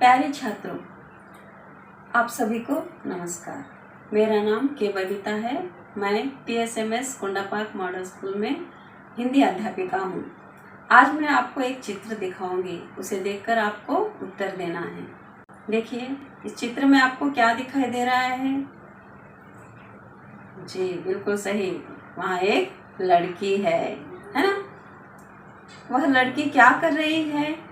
प्यारे छात्रों, आप सभी को नमस्कार। मेरा नाम के बबीता है। मैं PSMS कोंडा पार्क मॉडल स्कूल में हिंदी अध्यापिका हूँ। आज मैं आपको एक चित्र दिखाऊंगी, उसे देखकर आपको उत्तर देना है। देखिए, इस चित्र में आपको क्या दिखाई दे रहा है? जी बिल्कुल सही, वहाँ एक लड़की है ना? वह लड़की क्या कर रही है?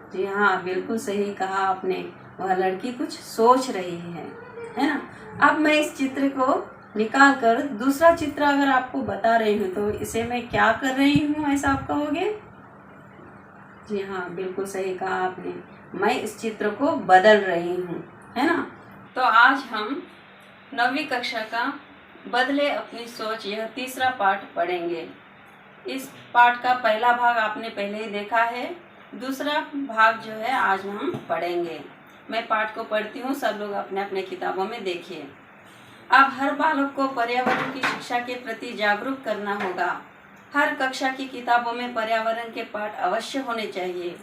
जी हाँ, बिल्कुल सही कहा आपने, वह लड़की कुछ सोच रही है ना? अब मैं इस चित्र को निकाल कर दूसरा चित्र अगर आपको बता रही हूँ तो इसे मैं क्या कर रही हूँ, ऐसा आप कहोगे? जी हाँ, बिल्कुल सही कहा आपने, मैं इस चित्र को बदल रही हूँ, है ना? तो आज हम 9वीं कक्षा का बदले अपनी सोच यह तीसरा पाठ पढ़ेंगे। इस पाठ का पहला भाग आपने पहले ही देखा है, दूसरा भाग जो है आज हम पढ़ेंगे। मैं पाठ को पढ़ती हूँ, सब लोग अपने अपने किताबों में देखिए। अब हर बालक को पर्यावरण की शिक्षा के प्रति जागरूक करना होगा। हर कक्षा की किताबों में पर्यावरण के पाठ अवश्य होने चाहिए।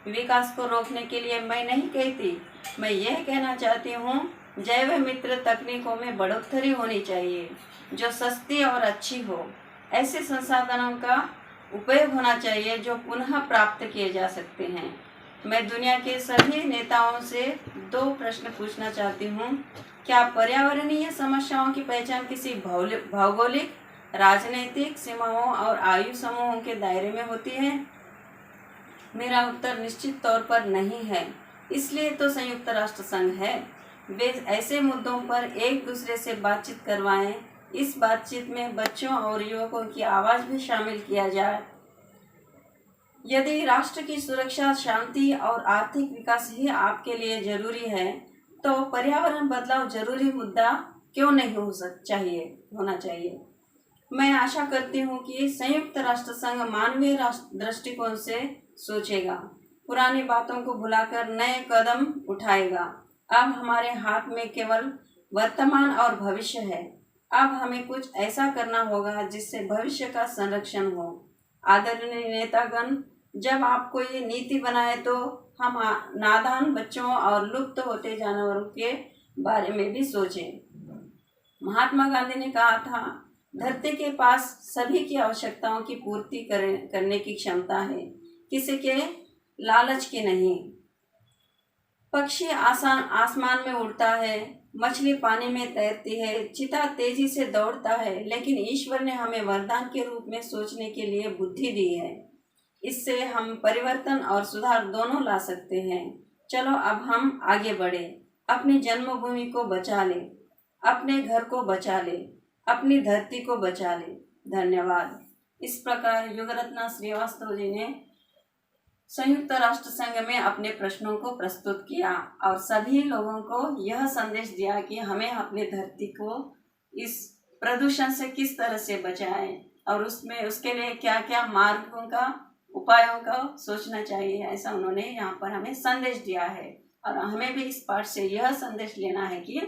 विकास को रोकने के लिए मैं नहीं कहती, मैं यह कहना चाहती हूँ, जैव मित्र तकनीकों में बढ़ोतरी होनी चाहिए जो सस्ती और अच्छी हो। ऐसे संसाधनों का उपयोग होना चाहिए जो पुनः प्राप्त किए जा सकते हैं। मैं दुनिया के सभी नेताओं से 2 प्रश्न पूछना चाहती हूँ। क्या पर्यावरणीय समस्याओं की पहचान किसी भौगोलिक, राजनीतिक सीमाओं और आयु समूहों के दायरे में होती है? मेरा उत्तर निश्चित तौर पर नहीं है। इसलिए तो संयुक्त राष्ट्र संघ है। वे ऐसे मुद्दों पर एक दूसरे से बातचीत करवाएं। इस बातचीत में बच्चों और युवकों की आवाज़ भी शामिल किया जाए। यदि राष्ट्र की सुरक्षा, शांति और आर्थिक विकास ही आपके लिए जरूरी है, तो पर्यावरण बदलाव जरूरी मुद्दा क्यों नहीं होना चाहिए। मैं आशा करती हूँ कि संयुक्त राष्ट्र संघ मानवीय दृष्टिकोण से सोचेगा, पुरानी बातों को भुलाकर नए कदम उठाएगा। अब हमारे हाथ में केवल वर्तमान और भविष्य है। अब हमें कुछ ऐसा करना होगा जिससे भविष्य का संरक्षण हो। आदरणीय नेतागण, जब आप कोई नीति बनाए तो हम नादान बच्चों और लुप्त होते जानवरों के बारे में भी सोचें। महात्मा गांधी ने कहा था, धरती के पास सभी की आवश्यकताओं की पूर्ति करने की क्षमता है, किसी के लालच की नहीं। पक्षी आसमान में उड़ता है, मछली पानी में तैरती है, चीता तेजी से दौड़ता है, लेकिन ईश्वर ने हमें वरदान के रूप में सोचने के लिए बुद्धि दी है। इससे हम परिवर्तन और सुधार दोनों ला सकते हैं। चलो अब हम आगे बढ़े, अपनी जन्मभूमि को बचा ले, अपने घर को बचा ले, अपनी धरती को बचा ले। धन्यवाद। इस प्रकार युगरत्ना श्रीवास्तव जी ने संयुक्त राष्ट्र संघ में अपने प्रश्नों को प्रस्तुत किया और सभी लोगों को यह संदेश दिया कि हमें अपनी धरती को इस प्रदूषण से किस तरह से बचाएं और उसके लिए क्या क्या मार्गों का, उपायों का सोचना चाहिए। ऐसा उन्होंने यहाँ पर हमें संदेश दिया है और हमें भी इस पाठ से यह संदेश लेना है कि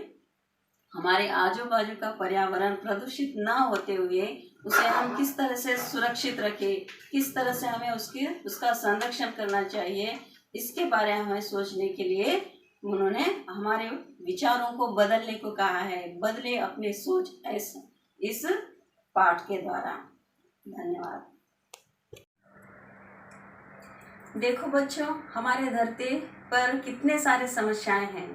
हमारे आजू बाजू का पर्यावरण प्रदूषित ना होते हुए उसे हम किस तरह से सुरक्षित रखें, किस तरह से हमें उसका संरक्षण करना चाहिए, इसके बारे में हमें सोचने के लिए उन्होंने हमारे विचारों को बदलने को कहा है। बदले अपनी सोच इस पाठ के द्वारा। धन्यवाद। देखो बच्चों, हमारे धरती पर कितने सारे समस्याएं हैं,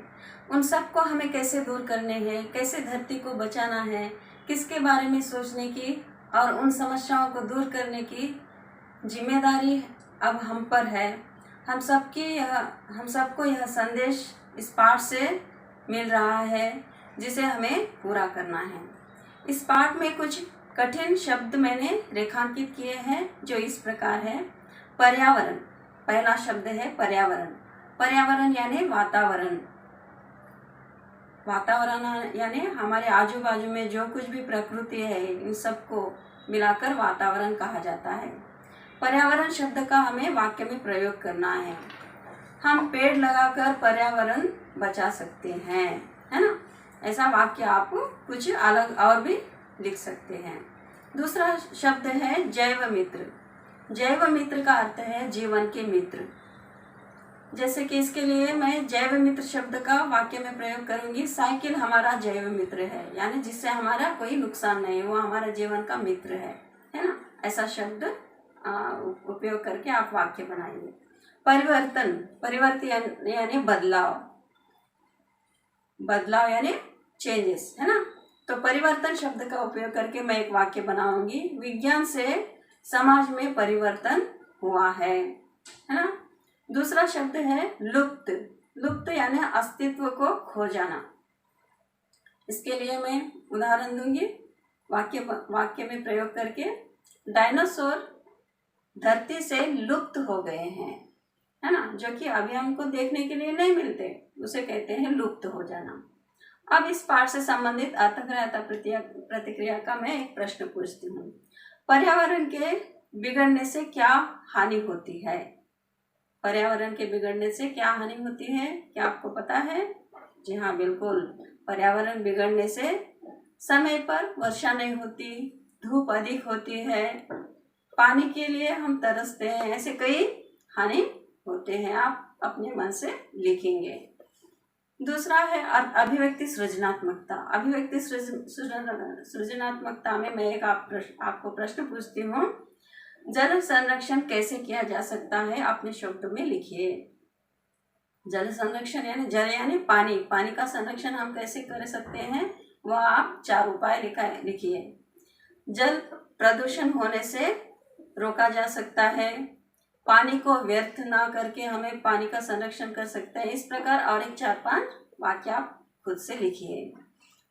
उन सबको हमें कैसे दूर करने हैं, कैसे धरती को बचाना है, किसके बारे में सोचने की और उन समस्याओं को दूर करने की जिम्मेदारी अब हम पर है। हम सबको यह संदेश इस पाठ से मिल रहा है जिसे हमें पूरा करना है। इस पाठ में कुछ कठिन शब्द मैंने रेखांकित किए हैं जो इस प्रकार है। पर्यावरण, पहला शब्द है पर्यावरण। पर्यावरण यानी वातावरण। वातावरण यानी हमारे आजू बाजू में जो कुछ भी प्रकृति है, इन सबको मिलाकर वातावरण कहा जाता है। पर्यावरण शब्द का हमें वाक्य में प्रयोग करना है। हम पेड़ लगाकर पर्यावरण बचा सकते हैं, है ना? ऐसा वाक्य आप कुछ अलग और भी लिख सकते हैं। दूसरा शब्द है जैव मित्र। जैव मित्र का अर्थ है जीवन के मित्र। जैसे कि इसके लिए मैं जैव मित्र शब्द का वाक्य में प्रयोग करूंगी। साइकिल हमारा जैव मित्र है, यानी जिससे हमारा कोई नुकसान नहीं, वो हमारा जीवन का मित्र है ना। ऐसा शब्द उपयोग करके आप वाक्य बनाइए। परिवर्तन, परिवर्तन यानी बदलाव, बदलाव यानी चेंजेस, है ना। तो परिवर्तन शब्द का उपयोग करके मैं एक वाक्य बनाऊंगी। विज्ञान से समाज में परिवर्तन हुआ है ना। दूसरा शब्द है लुप्त, लुप्त यानी अस्तित्व को खो जाना। इसके लिए मैं उदाहरण दूंगी वाक्य में प्रयोग करके। डायनासोर धरती से लुप्त हो गए हैं, है ना, जो कि अभी हमको देखने के लिए नहीं मिलते, उसे कहते हैं लुप्त हो जाना। अब इस पाठ से संबंधित अर्थग्रहता प्रतिक्रिया का मैं एक प्रश्न पूछती हूँ। पर्यावरण के बिगड़ने से क्या हानि होती है? पर्यावरण के बिगड़ने से क्या हानि होती है, क्या आपको पता है? जी हाँ, बिल्कुल। पर्यावरण बिगड़ने से समय पर वर्षा नहीं होती, धूप अधिक होती है, पानी के लिए हम तरसते हैं, ऐसे कई हानि होते हैं। आप अपने मन से लिखेंगे। दूसरा है अभिव्यक्ति सृजनात्मकता। अभिव्यक्ति सृजनात्मकता में मैं एक आपको प्रश्न पूछती हूँ। जल संरक्षण कैसे किया जा सकता है, अपने शब्दों में लिखिए। जल संरक्षण यानी जल यानी पानी, पानी का संरक्षण हम कैसे कर सकते हैं, वह आप 4 उपाय लिखिए। जल प्रदूषण होने से रोका जा सकता है, पानी को व्यर्थ ना करके हमें पानी का संरक्षण कर सकते हैं। इस प्रकार और एक 4-5 वाक्य आप खुद से लिखिए।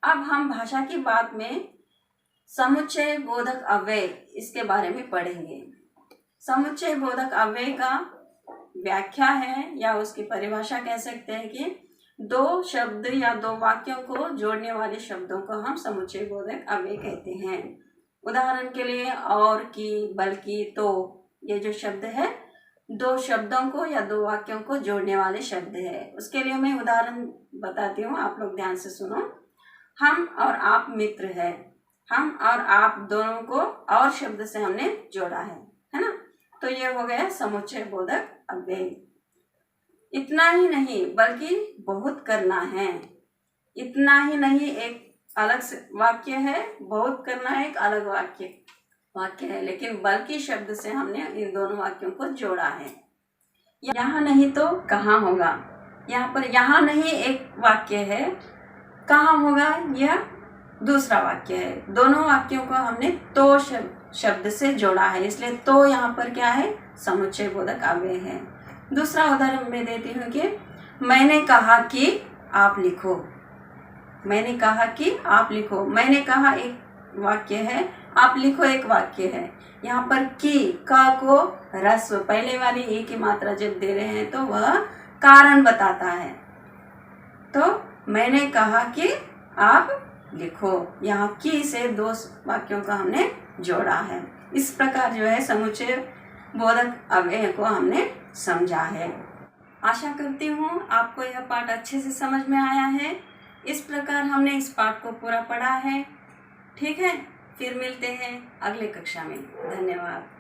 अब हम भाषा की बात में समुच्चय बोधक अव्यय इसके बारे में पढ़ेंगे। समुच्चय बोधक अव्यय का व्याख्या है या उसकी परिभाषा कह सकते हैं कि 2 शब्द या 2 वाक्यों को जोड़ने वाले शब्दों को हम समुच्चय बोधक अव्यय कहते हैं। उदाहरण के लिए और, की, बल्कि, तो, ये जो शब्द है 2 शब्दों को या 2 वाक्यों को जोड़ने वाले शब्द है। उसके लिए मैं उदाहरण बताती हूँ, आप लोग ध्यान से सुनो। हम और आप मित्र है, हम और आप दोनों को और शब्द से हमने जोड़ा है ना। तो ये हो गया समुच्चय बोधक अव्यय। इतना ही नहीं बल्कि बहुत करना है। इतना ही नहीं एक अलग वाक्य है, बहुत करना एक अलग वाक्य है, लेकिन बल्कि शब्द से हमने इन दोनों वाक्यों को जोड़ा है। यहाँ नहीं तो कहाँ होगा, यहाँ पर यहाँ नहीं एक वाक्य है, कहाँ होगा यह दूसरा वाक्य है। दोनों वाक्यों को हमने तो शब्द से जोड़ा है, इसलिए तो यहाँ पर क्या है, समुच्चय बोधक अव्यय है। दूसरा उदाहरण मैं देती हूँ कि मैंने कहा कि आप लिखो। मैंने कहा कि आप लिखो, मैंने कहा एक वाक्य है, आप लिखो एक वाक्य है। यहाँ पर की, का को ह्रस्व, पहले वाली ए की मात्रा जब दे रहे हैं तो वह कारण बताता है। तो मैंने कहा कि आप लिखो, यहाँ की से 2 वाक्यों का हमने जोड़ा है। इस प्रकार जो है समुच्चय बोधक अव्यय को हमने समझा है। आशा करती हूँ आपको यह पाठ अच्छे से समझ में आया है। इस प्रकार हमने इस पाठ को पूरा पढ़ा है। ठीक है, फिर मिलते हैं अगले कक्षा में। धन्यवाद।